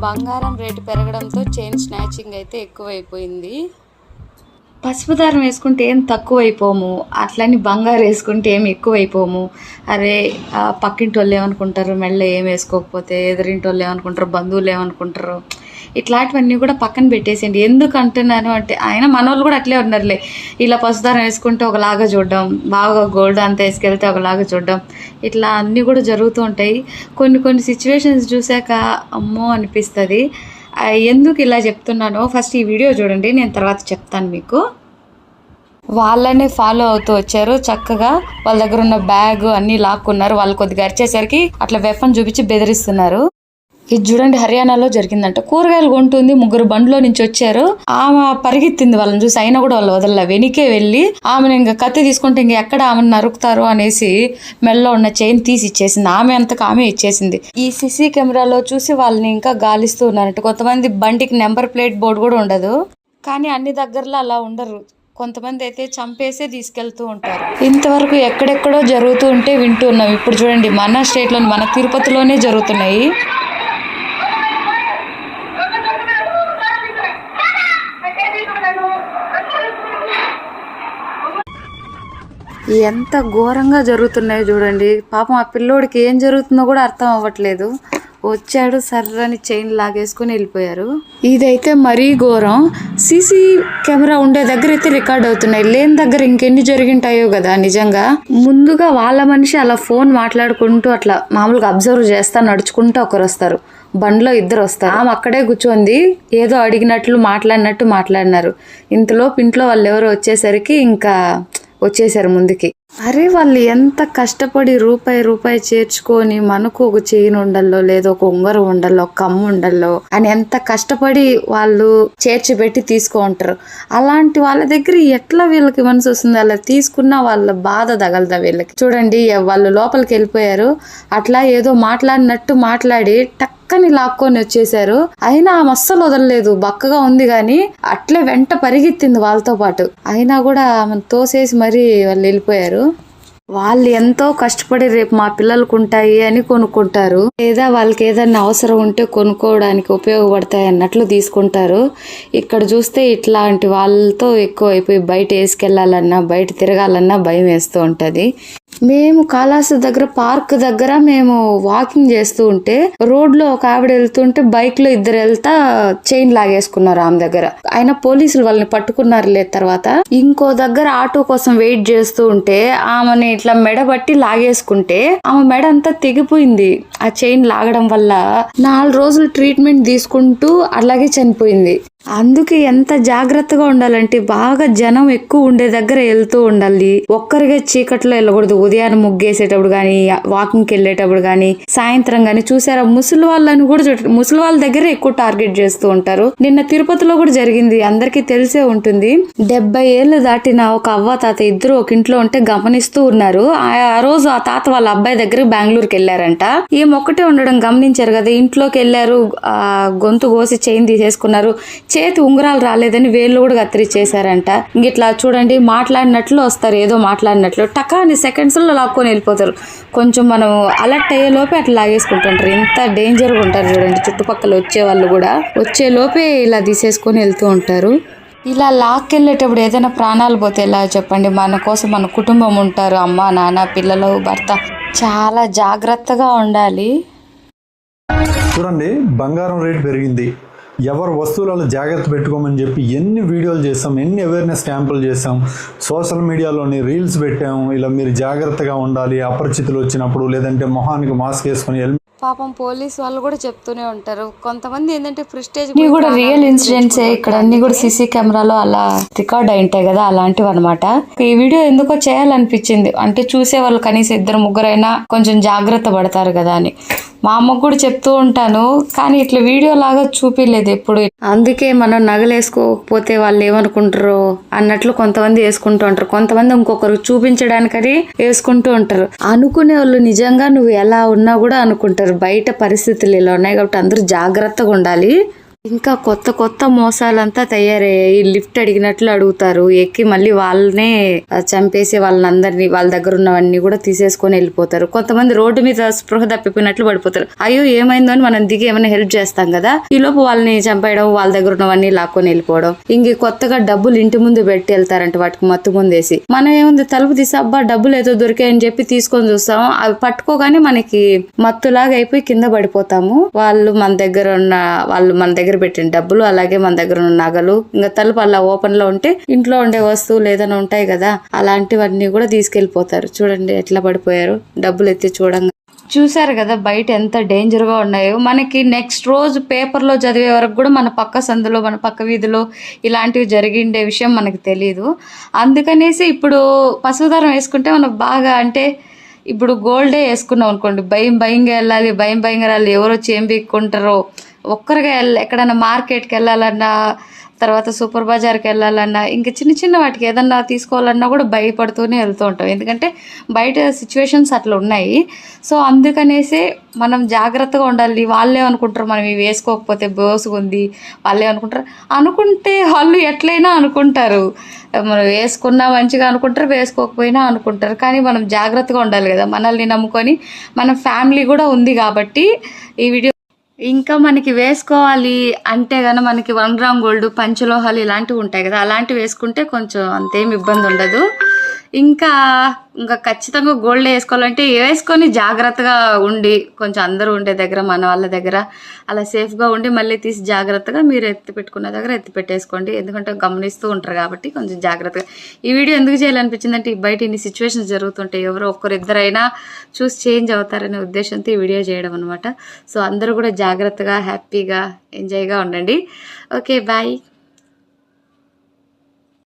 బంగారం రేటు పెరగడంతో chain snatching అయితే ఎక్కువైపోయింది. పసుపు దారం వేసుకుంటే ఏం తక్కువైపోము, అట్లని బంగారు వేసుకుంటే ఏం ఎక్కువైపోము. అరే పక్కింటి వాళ్ళు ఏమనుకుంటారు, మెళ్ళ ఏం వేసుకోకపోతే, ఎదురింటి వాళ్ళు ఏమనుకుంటారు, బంధువులు ఏమనుకుంటారు, ఇట్లాంటివన్నీ కూడా పక్కన పెట్టేసేయండి. ఎందుకు అంటున్నాను అంటే ఆయన మనోళ్ళు కూడా అట్లే ఉన్నారులే, ఇలా పసుదారం వేసుకుంటే ఒకలాగా చూడడం, బాగా గోల్డ్ అంతా వేసుకెళ్తే ఒకలాగా చూడడం, ఇట్లా అన్నీ కూడా జరుగుతూ ఉంటాయి. కొన్ని సిచ్యువేషన్స్ చూశాక అమ్మో అనిపిస్తుంది. ఎందుకు ఇలా చెప్తున్నానో ఫస్ట్ ఈ వీడియో చూడండి, నేను తర్వాత చెప్తాను మీకు. వాళ్ళనే ఫాలో అవుతూ వచ్చారు, చక్కగా వాళ్ళ దగ్గర ఉన్న బ్యాగ్ అన్నీ లాక్కున్నారు. వాళ్ళు కొద్దిగా అరిచేసరికి అట్లా వెపన్ చూపించి బెదిరిస్తున్నారు. ఇది చూడండి హర్యానాలో జరిగిందంట. కూరగాయలు కొంటుంది, 3 బండ్లో నుంచి వచ్చారు. ఆమె పరిగెత్తింది వాళ్ళని చూసి, అయినా కూడా వాళ్ళు వదల వెనికే వెళ్ళి ఆమెను ఇంకా కత్తి తీసుకుంటే ఇంక ఎక్కడ ఆమెను నరుకుతారు అనేసి మెల్లో ఉన్న చైన్ తీసి ఇచ్చేసింది. ఆమె అంతకు ఆమె ఇచ్చేసింది. ఈ సిసి కెమెరాలో చూసి వాళ్ళని ఇంకా గాలిస్తూ ఉన్నారంట. కొంతమంది బండికి నెంబర్ ప్లేట్ బోర్డు కూడా ఉండదు, కానీ అన్ని దగ్గరలో అలా ఉండరు. కొంతమంది అయితే చంపేసే తీసుకెళ్తూ ఉంటారు. ఇంతవరకు ఎక్కడెక్కడో జరుగుతూ ఉంటే వింటూ ఉన్నాం. ఇప్పుడు చూడండి మన స్టేట్లో, మన తిరుపతిలోనే జరుగుతున్నాయి. ఎంత ఘోరంగా జరుగుతున్నాయో చూడండి. పాపం ఆ పిల్లోడికి ఏం జరుగుతుందో కూడా అర్థం అవ్వట్లేదు. వచ్చాడు, సర్రని చైన్ లాగేసుకుని వెళ్ళిపోయారు. ఇదైతే మరీ ఘోరం. సీసీ కెమెరా ఉండే దగ్గర అయితే రికార్డ్ అవుతున్నాయి, లేని దగ్గర ఇంకెన్ని జరిగింటాయో కదా. నిజంగా ముందుగా వాళ్ళ మనిషి అలా ఫోన్ మాట్లాడుకుంటూ అట్లా మామూలుగా అబ్జర్వ్ చేస్తా నడుచుకుంటూ ఒకరు వస్తారు, బండిలో 2 వస్తారు. ఆమె అక్కడే కూర్చోంది, ఏదో అడిగినట్లు మాట్లాడినారు. ఇంతలోపు ఇంట్లో వాళ్ళు ఎవరో వచ్చేసరికి ఇంకా వచ్చేసారు ముందుకి. అరే వాళ్ళు ఎంత కష్టపడి రూపాయి చేర్చుకొని మనకు ఒక చైన్ ఉండల్లో, లేదో ఒక ఉంగరం ఉండల్లో, ఒక కమ్ము ఉండల్లో అని ఎంత కష్టపడి వాళ్ళు చేర్చి పెట్టి తీసుకుంటారు. అలాంటి వాళ్ళ దగ్గర ఎట్లా వీళ్ళకి మనసు వస్తుంది? అలా తీసుకున్న వాళ్ళ బాధ తగలదా వీళ్ళకి? చూడండి వాళ్ళు లోపలికి వెళ్ళిపోయారు, అట్లా ఏదో మాట్లాడినట్టు మాట్లాడి టక్కని లాక్కొని వచ్చేసారు. అయినా ఆమె అస్సలు వదలలేదు, బక్కగా ఉంది కానీ అట్లే వెంట పరిగెత్తింది వాళ్ళతో పాటు. అయినా కూడా ఆమెను తోసేసి మరీ వాళ్ళు వెళ్ళిపోయారు. వాళ్ళు ఎంతో కష్టపడి రేపు మా పిల్లలకు ఉంటాయి అని కొనుక్కుంటారు, లేదా వాళ్ళకి ఏదైనా అవసరం ఉంటే కొనుక్కోవడానికి ఉపయోగపడతాయి అన్నట్లు తీసుకుంటారు. ఇక్కడ చూస్తే ఇట్లాంటి వాళ్ళతో ఎక్కువ అయిపోయి బయట వేసుకెళ్లాలన్నా, బయట తిరగాలన్నా భయం వేస్తూ ఉంటది. మేము కాళహస్తి దగ్గర పార్క్ దగ్గర మేము వాకింగ్ చేస్తూ ఉంటే రోడ్లో ఒక ఆవిడ వెళ్తుంటే బైక్ లో 2 వెళ్తా చైన్ లాగేసుకున్నారు ఆమె దగ్గర. ఆయన పోలీసులు వాళ్ళని పట్టుకున్నారులే తర్వాత. ఇంకో దగ్గర ఆటో కోసం వెయిట్ చేస్తూ ఉంటే ఆమెని ఇట్లా మెడ బట్టి లాగేసుకుంటే ఆమె మెడ అంతా తెగిపోయింది ఆ చైన్ లాగడం వల్ల. 4 రోజులు ట్రీట్మెంట్ తీసుకుంటూ అలాగే చనిపోయింది. అందుకే ఎంత జాగ్రత్తగా ఉండాలంటే బాగా జనం ఎక్కువ ఉండే దగ్గర వెళ్తూ ఉండాలి. ఒక్కరిగా చీకట్లో వెళ్ళకూడదు. ఉదయాన్నే ముగ్గేసేటప్పుడు గానీ, వాకింగ్కి వెళ్ళేటప్పుడు గానీ, సాయంత్రం గానీ. చూసారా ముసలి వాళ్ళని కూడా ముసలి వాళ్ళ దగ్గర ఎక్కువ టార్గెట్ చేస్తూ ఉంటారు. నిన్న తిరుపతిలో కూడా జరిగింది, అందరికీ తెలిసే ఉంటుంది. 70 ఏళ్ళు దాటిన ఒక అవ్వ తాత ఇద్దరు ఒక ఇంట్లో ఉంటే గమనిస్తూ ఉన్నారు. ఆ రోజు ఆ తాత వాళ్ళ అబ్బాయి దగ్గర బెంగళూరుకి వెళ్ళారంట. ఈమె ఒక్కటే ఉండడం గమనించారు కదా, ఇంట్లోకి వెళ్ళారు, గొంతు కోసి చైన్ తీసేసుకున్నారు. చేతి ఉంగరాలు రాలేదని వేళ్ళు కూడా కత్తిరించేశారంట. ఇట్లా చూడండి మాట్లాడినట్లు వస్తారు, ఏదో మాట్లాడినట్లు టకాని సెకండ్స్ లో లాక్కొని వెళ్ళిపోతారు. కొంచెం మనం అలర్ట్ అయ్యే లోపే అట్లా లాగేసుకుంటుంటారు. ఎంత డేంజర్గా ఉంటారు చూడండి. చుట్టుపక్కల వచ్చే వాళ్ళు కూడా వచ్చే లోపే ఇలా తీసేసుకొని వెళ్తూ ఉంటారు. ఇలా లాక్కెళ్ళేటప్పుడు ఏదైనా ప్రాణాలు పోతే ఎలా చెప్పండి? మన కోసం మన కుటుంబం ఉంటారు, అమ్మ నాన్న పిల్లలు భర్త. చాలా జాగ్రత్తగా ఉండాలి. చూడండి బంగారం రేటు పెరిగింది, ఎవరు వస్తువులలో జాగ్రత్త పెట్టుకోమని చెప్పి ఎన్ని వీడియోలు చేస్తాం, ఎన్ని అవేర్నెస్ క్యాంపులు చేస్తాం, సోషల్ మీడియాలోని రీల్స్ పెట్టాము. ఇలా మీరు జాగ్రత్తగా ఉండాలి, అపరిచితులు వచ్చినప్పుడు, లేదంటే మొహానికి మాస్క్ వేసుకొని. పాపం పోలీస్ వాళ్ళు కూడా చెప్తూనే ఉంటారు. కొంతమంది ఏంటంటే ప్రెస్టేజ్ కూడా రియల్ ఇన్సిడెంట్స్ ఇక్కడ అన్ని కూడా సీసీ కెమెరాలో అలా రికార్డ్ అయి ఉంటాయి కదా, అలాంటివి అనమాట. ఈ వీడియో ఎందుకో చేయాలనిపించింది, అంటే చూసే వాళ్ళు కనీసం 2-3 కొంచెం జాగ్రత్త పడతారు కదా అని. మా అమ్మకు కూడా చెప్తూ ఉంటాను, కానీ ఇట్లా వీడియో లాగా చూపిలేదు ఎప్పుడు. అందుకే మనం నగలేసుకోకపోతే వాళ్ళు ఏమనుకుంటారో అన్నట్లు కొంతమంది వేసుకుంటూ ఉంటారు, కొంతమంది ఇంకొకరు చూపించడానికని వేసుకుంటూ ఉంటారు. అనుకునే వాళ్ళు నిజంగా నువ్వు ఎలా ఉన్నా కూడా అనుకుంటారు. బయట పరిస్థితులు ఇలా ఉన్నాయి కాబట్టి అందరూ జాగ్రత్తగా ఉండాలి. ఇంకా కొత్త కొత్త మోసాలంతా తయారయ్యాయి. లిఫ్ట్ అడిగినట్లు అడుగుతారు, ఎక్కి మళ్ళీ వాళ్ళనే చంపేసి వాళ్ళందరినీ వాళ్ళ దగ్గర ఉన్నవన్నీ కూడా తీసేసుకొని వెళ్ళిపోతారు. కొంతమంది రోడ్డు మీద స్పృహ తప్పిపోయినట్లు పడిపోతారు. అయ్యో ఏమైందో అని మనం దిగి ఏమైనా హెల్ప్ చేస్తాం కదా, ఈ లోపు వాళ్ళని చంపేయడం, వాళ్ళ దగ్గర ఉన్నవన్నీ లాక్కొని వెళ్ళిపోవడం. ఇంక కొత్తగా డబ్బులు ఇంటి ముందు పెట్టి వెళ్తారంట, వాటికి మత్తు ముందేసి. మనం ఏముంది తలుపు తీసి అబ్బా డబ్బులు ఏదో దొరికాయని చెప్పి తీసుకొని చూస్తాం, అవి పట్టుకోగానే మనకి మత్తులాగా అయిపోయి కింద పడిపోతాము. వాళ్ళు మన దగ్గర పెట్టిన డబ్బులు, అలాగే మన దగ్గర ఉన్న నగలు, ఇంకా తలుపు అలా ఓపెన్ లో ఉంటే ఇంట్లో ఉండే వస్తువులు ఏదైనా ఉంటాయి కదా, అలాంటివన్నీ కూడా తీసుకెళ్లిపోతారు. చూడండి ఎట్లా పడిపోయారు డబ్బులు ఎత్తి చూడంగా. చూసారు కదా బయట ఎంత డేంజర్ గా ఉన్నాయో. మనకి నెక్స్ట్ రోజు పేపర్ లో చదివే వరకు కూడా మన పక్క సందులో, మన పక్క వీధిలో ఇలాంటివి జరిగిండే విషయం మనకి తెలియదు. అందుకనేసి ఇప్పుడు పసుపుదారం వేసుకుంటే మనకు బాగా, అంటే ఇప్పుడు గోల్డే వేసుకున్నాం అనుకోండి, భయంగా వెళ్ళాలి, భయంగా రాలి, ఎవరు వచ్చి ఏం పీక్కుంటారో. ఒక్కరిగా ఎక్కడైనా మార్కెట్కి వెళ్ళాలన్నా, తర్వాత సూపర్ బజార్కి వెళ్ళాలన్నా, ఇంకా చిన్న వాటికి ఏదన్నా తీసుకోవాలన్నా కూడా భయపడుతూనే వెళ్తూ ఉంటాం, ఎందుకంటే బయట సిచ్యువేషన్స్ అట్లా ఉన్నాయి. సో అందుకనేసి మనం జాగ్రత్తగా ఉండాలి. వాళ్ళే అనుకుంటారు మనం ఇవి వేసుకోకపోతే బోసుగుంది, వాళ్ళే అనుకుంటే వాళ్ళు ఎట్లయినా అనుకుంటారు. మనం వేసుకున్నా మంచిగా అనుకుంటారు, వేసుకోకపోయినా అనుకుంటారు. కానీ మనం జాగ్రత్తగా ఉండాలి కదా, మనల్ని నమ్ముకొని మన ఫ్యామిలీ కూడా ఉంది కాబట్టి. ఈ వీడియో ఇంకా మనకి వేసుకోవాలి అంటే గన మనకి 1 గ్రామ్ గోల్డ్, పంచలోహాలు ఇలాంటివి ఉంటాయి కదా, అలాంటివి వేసుకుంటే కొంచెం అంతేం ఇబ్బంది ఉండదు. ఇంకా ఖచ్చితంగా గోల్డ్ వేసుకోవాలంటే వేసుకొని జాగ్రత్తగా ఉండి, కొంచెం అందరూ ఉండే దగ్గర, మన వాళ్ళ దగ్గర అలా సేఫ్గా ఉండి మళ్ళీ తీసి జాగ్రత్తగా మీరు ఎత్తి పెట్టుకున్న దగ్గర ఎత్తి పెట్టేసుకోండి. ఎందుకంటే గమనిస్తూ ఉంటారు కాబట్టి కొంచెం జాగ్రత్తగా. ఈ వీడియో ఎందుకు చేయాలనిపించిందంటే, బయట ఇన్ని సిచ్యువేషన్స్ జరుగుతుంటాయి, ఎవరో ఒక్కరిద్దరైనా చూసి చేంజ్ అవుతారనే ఉద్దేశంతో ఈ వీడియో చేయడం అనమాట. సో అందరూ కూడా జాగ్రత్తగా, హ్యాపీగా, ఎంజాయ్గా ఉండండి. Okay, bye.